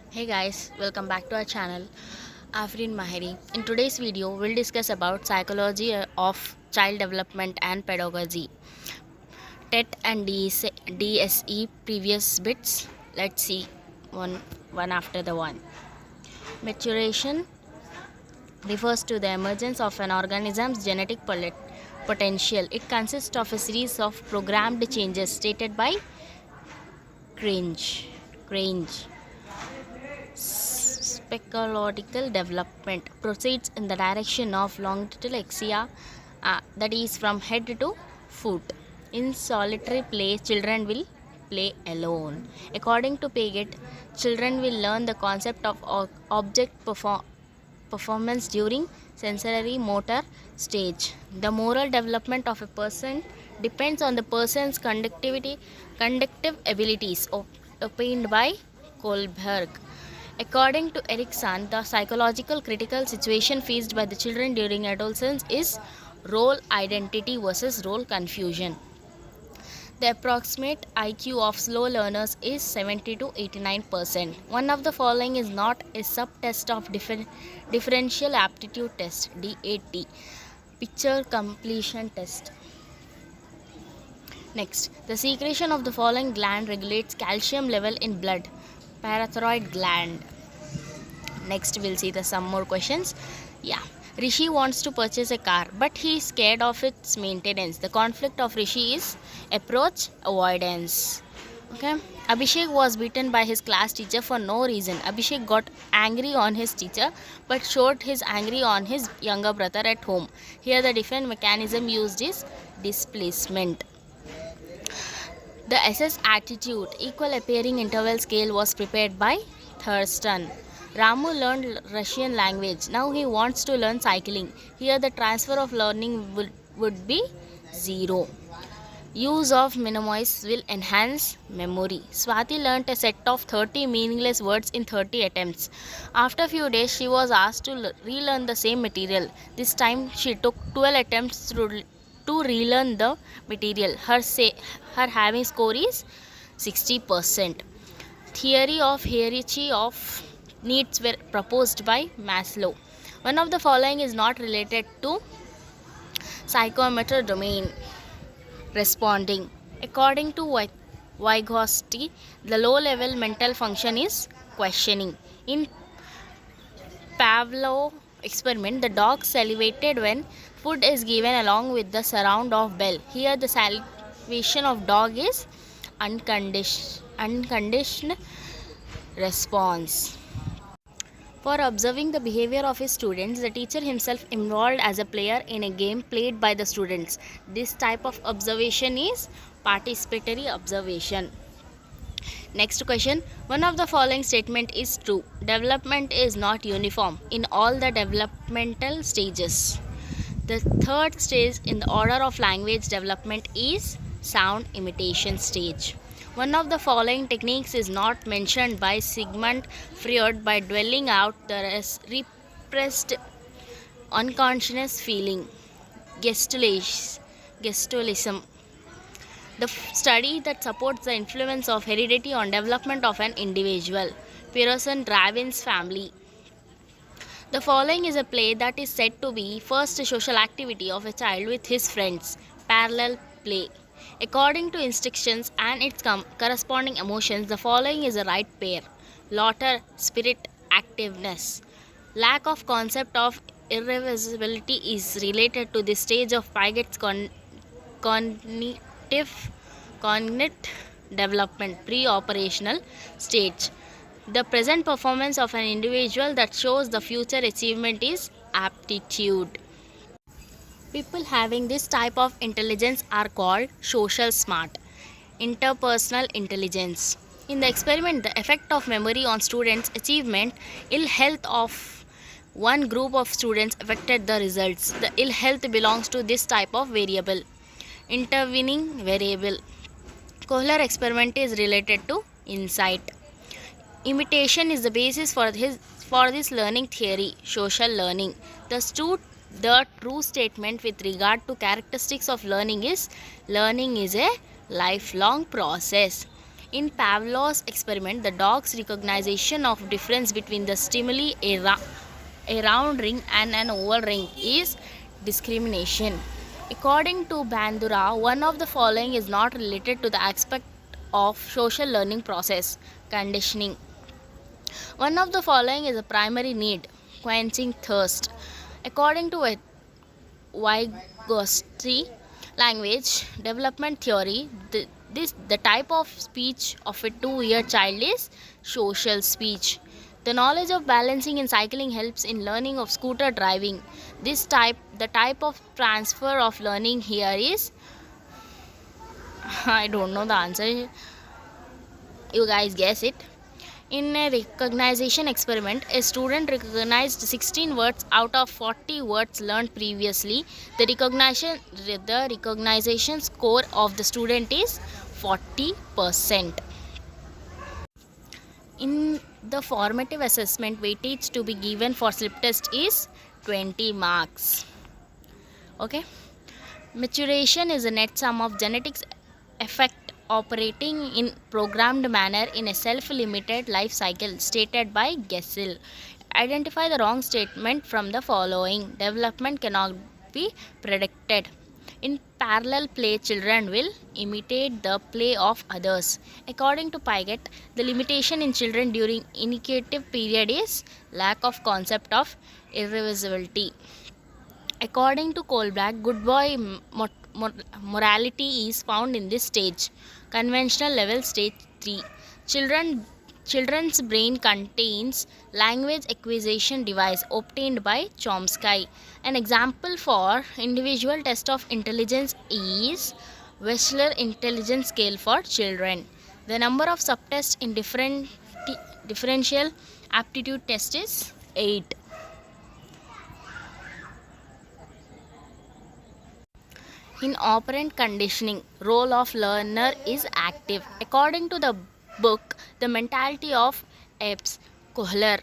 Hey guys, welcome back to our channel. Afrin Maheri. In today's video, we'll discuss about psychology of child development and pedagogy. TET and DSE previous bits. Let's see one after the one. Maturation refers to the emergence of an organism's genetic potential. It consists of a series of programmed changes stated by Crange. Crange. Specological development proceeds in the direction of longitudinal axia, that is from head to foot. In solitary play, children will play alone. According to Piaget, children will learn the concept of object performance during sensory motor stage. The moral development of a person depends on the person's conductive abilities, opined by Kohlberg. According to Erikson, the psychological critical situation faced by the children during adolescence is role identity versus role confusion. The approximate IQ of slow learners is 70 to 89%. One of the following is not a subtest of differential aptitude test (DAT), picture completion test. Next, the secretion of the following gland regulates calcium level in blood: parathyroid gland. Next, we'll see some more questions. Yeah, Rishi wants to purchase a car, but he is scared of its maintenance. The conflict of Rishi is approach avoidance. Okay, Abhishek was beaten by his class teacher for no reason. Abhishek got angry on his teacher but showed his anger on his younger brother at home. Here, the defense mechanism used is displacement. The SS attitude equal appearing interval scale was prepared by Thurston. Ramu learned Russian language. Now he wants to learn cycling. Here the transfer of learning would be 0. Use of minimize will enhance memory. Swati learnt a set of 30 meaningless words in 30 attempts. After a few days, she was asked to relearn the same material. This time, she took 12 attempts to relearn the material. Her having score is 60%. Theory of hierarchy of needs were proposed by Maslow. One of the following is not related to psychometric domain. Responding. According to Vygotsky, the low-level mental function is questioning. In Pavlov experiment, the dog salivated when food is given along with the sound of bell. Here the salivation of dog is unconditioned response. For observing the behavior of his students, the teacher himself involved as a player in a game played by the students. This type of observation is participatory observation. Next question. One of the following statement is true. Development is not uniform in all the developmental stages. The third stage in the order of language development is sound imitation stage. One of the following techniques is not mentioned by Sigmund Freud by dwelling out the repressed unconscious feeling. Gestualism. The study that supports the influence of heredity on development of an individual. Pearson Dravin's family. The following is a play that is said to be first social activity of a child with his friends. Parallel play. According to instructions and its corresponding emotions, the following is a right pair. Laughter, spirit, activeness. Lack of concept of irreversibility is related to this stage of Piaget's cognitive development, pre-operational stage. The present performance of an individual that shows the future achievement is aptitude. People having this type of intelligence are called social smart. Interpersonal intelligence. In the experiment, the effect of memory on students' achievement, ill health of one group of students affected the results. The ill health belongs to this type of variable. Intervening variable. Kohler experiment is related to insight. Imitation is the basis for this learning theory, social learning. The true statement with regard to characteristics of learning is a lifelong process. In Pavlov's experiment, the dog's recognition of difference between the stimuli, a round ring and an oval ring, is discrimination. According to Bandura, one of the following is not related to the aspect of social learning process: conditioning. One of the following is a primary need: quenching thirst. According to Vygotsky language development theory, the type of speech of a 2-year child is social speech. The knowledge of balancing and cycling helps in learning of scooter driving. The type of transfer of learning here is I don't know the answer. You guys guess it. In a recognition experiment, a student recognized 16 words out of 40 words learned previously. The recognition score of the student is 40%. In the formative assessment, weightage to be given for slip test is 20 marks. Okay. Maturation is a net sum of genetics effect operating in programmed manner in a self-limited life cycle stated by Gessel. Identify the wrong statement from the following. Development cannot be predicted. In parallel play, children will imitate the play of others. According to Piaget, the limitation in children during initiative period is lack of concept of irreversibility. According to Kohlberg, good boy morality is found in this stage. Conventional level stage 3. Children's brain contains language acquisition device obtained by Chomsky. An example for individual test of intelligence is Wechsler intelligence scale for children. The number of subtests in differential aptitude test is 8. In operant conditioning, role of learner is active. According to the book The Mentality of Apes, Kohler,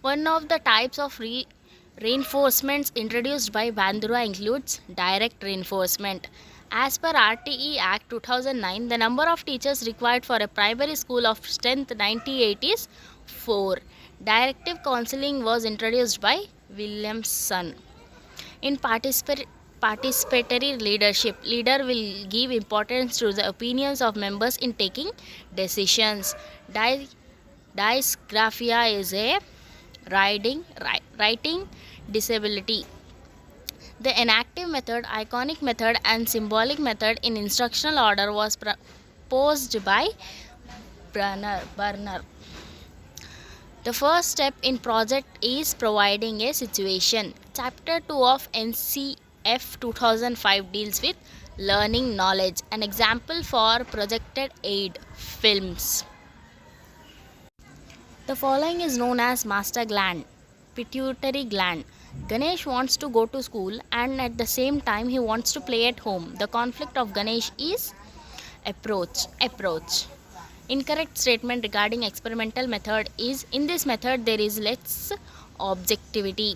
one of the types of reinforcements introduced by Bandura includes direct reinforcement. As per RTE Act 2009, the number of teachers required for a primary school of strength 98 is 4. Directive counseling was introduced by Williamson. In participatory leadership, leader will give importance to the opinions of members in taking decisions. Dysgraphia is a writing disability. The inactive method, iconic method, and symbolic method in instructional order was proposed by Burner. The first step in project is providing a situation. Chapter 2 of NCF 2005 deals with learning knowledge. An example for projected aid films. The following is known as master gland, pituitary gland. Ganesh wants to go to school and at the same time he wants to play at home. The conflict of Ganesh is approach. Incorrect statement regarding experimental method is in this method there is less objectivity.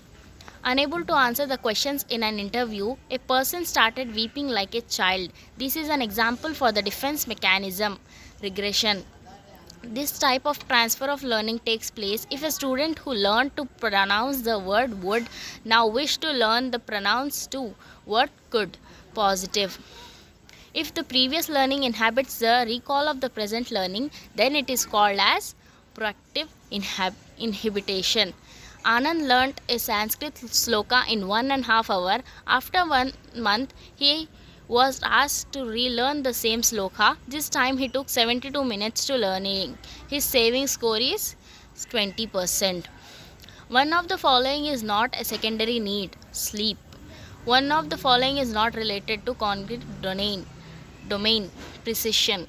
Unable to answer the questions in an interview, a person started weeping like a child. This is an example for the defense mechanism, regression. This type of transfer of learning takes place if a student who learned to pronounce the word would now wish to learn the pronounce to word could. Positive. If the previous learning inhabits the recall of the present learning, then it is called as proactive inhibition. Anand learnt a Sanskrit sloka in 1.5 hours. After 1 month, he was asked to relearn the same sloka. This time he took 72 minutes to learning. His saving score is 20%. One of the following is not a secondary need: sleep. One of the following is not related to concrete domain precision.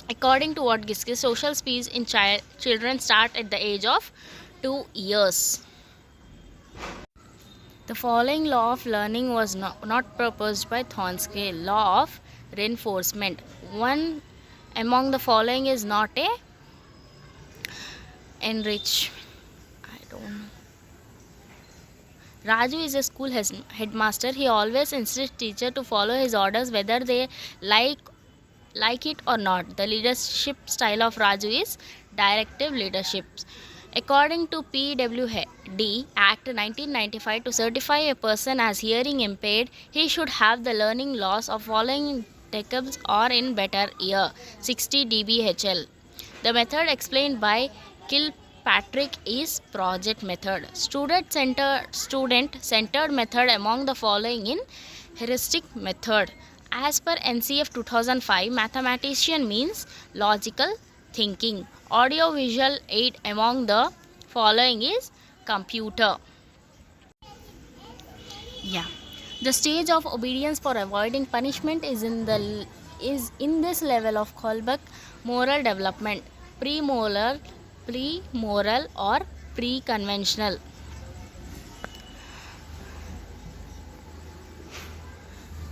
According to Vygotsky, social skills in children start at the age of 2 years. The following law of learning was not proposed by Chomsky. Law of reinforcement. One among the following is not a enrich. I don't know. Raju is a school headmaster. He always instructs teacher to follow his orders whether they like like it or not, the leadership style of Raju is directive leadership. According to PWD Act 1995, to certify a person as hearing impaired, he should have the learning loss of following decades or in better year 60 dBHL. The method explained by Kilpatrick is project method. Student centered method among the following in heuristic method. As per NCF 2005, mathematician means logical thinking. Audio visual aid among the following is computer. Yeah. The stage of obedience for avoiding punishment is in this level of Kolbach moral development, pre-moral or pre-conventional.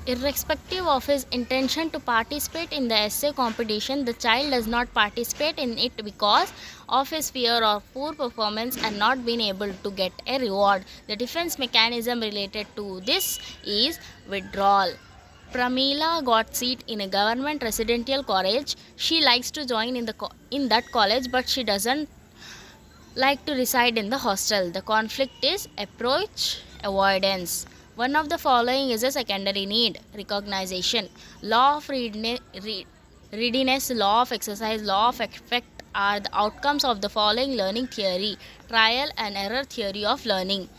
Irrespective of his intention to participate in the essay competition, the child does not participate in it because of his fear of poor performance and not being able to get a reward. The defense mechanism related to this is withdrawal. Pramila got seat in a government residential college. She likes to join in that college, but she doesn't like to reside in the hostel. The conflict is approach avoidance. One of the following is a secondary need: recognition. Law of readiness, law of exercise, law of effect are the outcomes of the following learning theory: trial and error theory of learning.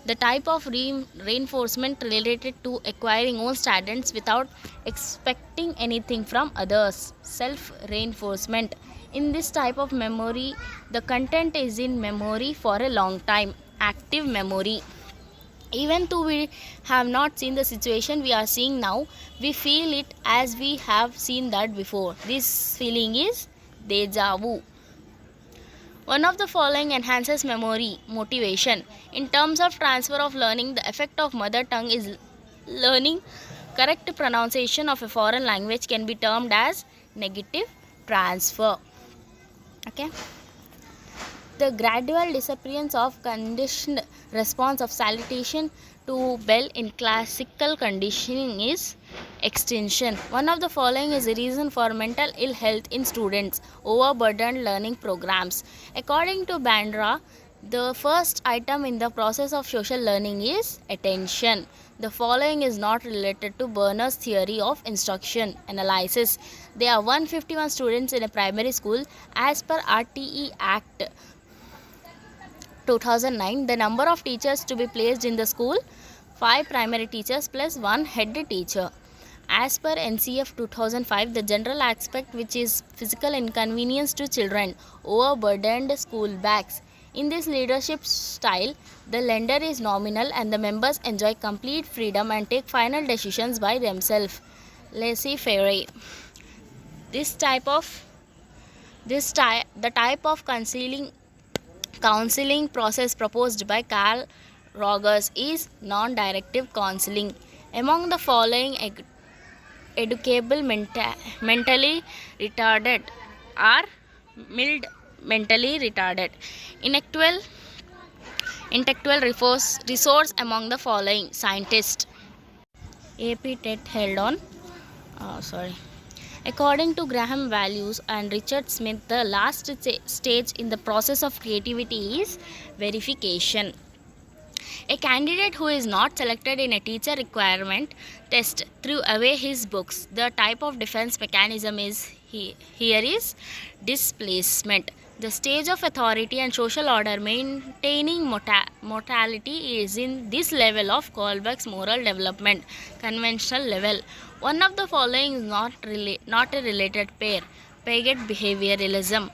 The type of reinforcement related to acquiring own standards without expecting anything from others: self reinforcement. In this type of memory, the content is in memory for a long time. Active memory. Even though we have not seen the situation we are seeing now, we feel it as we have seen that before. This feeling is deja vu. One of the following enhances memory: motivation. In terms of transfer of learning, the effect of mother tongue is learning. Correct pronunciation of a foreign language can be termed as negative transfer. Okay. The gradual disappearance of conditioned response of salutation to bell in classical conditioning is extinction. One of the following is a reason for mental ill health in students: overburdened learning programs. According to Bandra, the first item in the process of social learning is attention. The following is not related to Berner's theory of instruction analysis. There are 151 students in a primary school. As per RTE Act 2009, the number of teachers to be placed in the school: 5 primary teachers plus 1 head teacher. As per NCF 2005, the general aspect which is physical inconvenience to children: overburdened school bags. In this leadership style, the lender is nominal and the members enjoy complete freedom and take final decisions by themselves. Laissez-faire. The type of counseling process proposed by Carl Rogers is non-directive counseling. Among the following, educable mentally retarded are mild mentally retarded. Intellectual resource among the following: scientist. AP TET held on. According to Graham Values and Richard Smith, the last stage in the process of creativity is verification. A candidate who is not selected in a teacher requirement test threw away his books. The type of defense mechanism here is displacement. The stage of authority and social order maintaining mortality is in this level of Kolbach's moral development, conventional level. One of the following is not a related pair: Piaget behavioralism.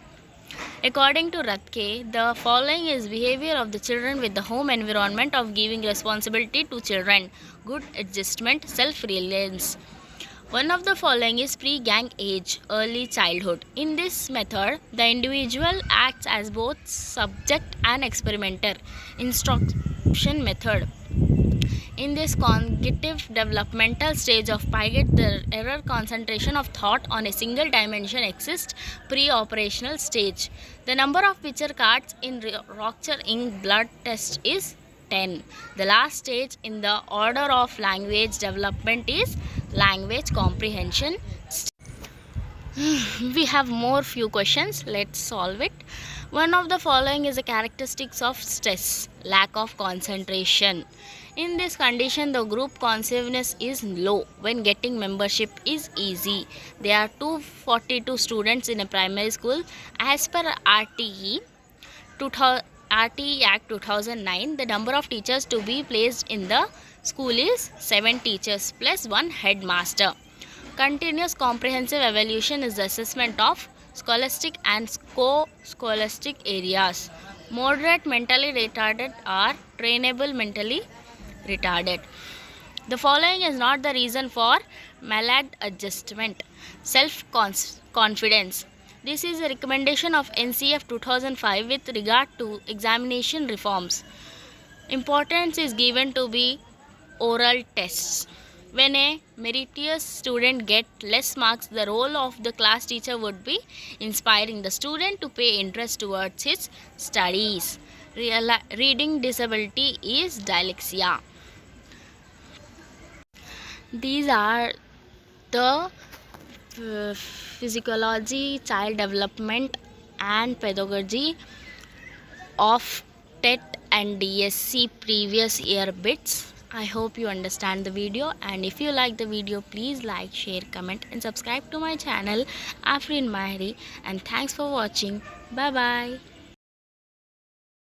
According to Rathke, the following is behavior of the children with the home environment of giving responsibility to children: good adjustment, self-reliance. One of the following is pre-gang age, early childhood. In this method, the individual acts as both subject and experimenter. Instruction method. In this cognitive developmental stage of Piaget, the error concentration of thought on a single dimension exists pre-operational stage. The number of picture cards in rupture ink blood test is 10. The last stage in the order of language development is language comprehension. We have more few questions. Let's solve it. One of the following is a characteristics of stress: lack of concentration. In this condition, the group cohesiveness is low. When getting membership is easy. There are 242 students in a primary school. As per RTE 2000 RTE Act 2009, the number of teachers to be placed in the school is 7 teachers plus 1 headmaster. Continuous comprehensive evaluation is the assessment of scholastic and co-scholastic areas. Moderate mentally retarded are trainable mentally retarded. The following is not the reason for maladjustment. Self-confidence. This is a recommendation of NCF 2005 with regard to examination reforms. Importance is given to be oral tests. When a meritorious student gets less marks, the role of the class teacher would be inspiring the student to pay interest towards his studies. Reading disability is dyslexia. These are the physiology, child development, and pedagogy of TET and DSC previous year bits. I hope you understand the video, and if you like the video, please like, share, comment and subscribe to my channel Afrin Mahri, and thanks for watching. Bye bye.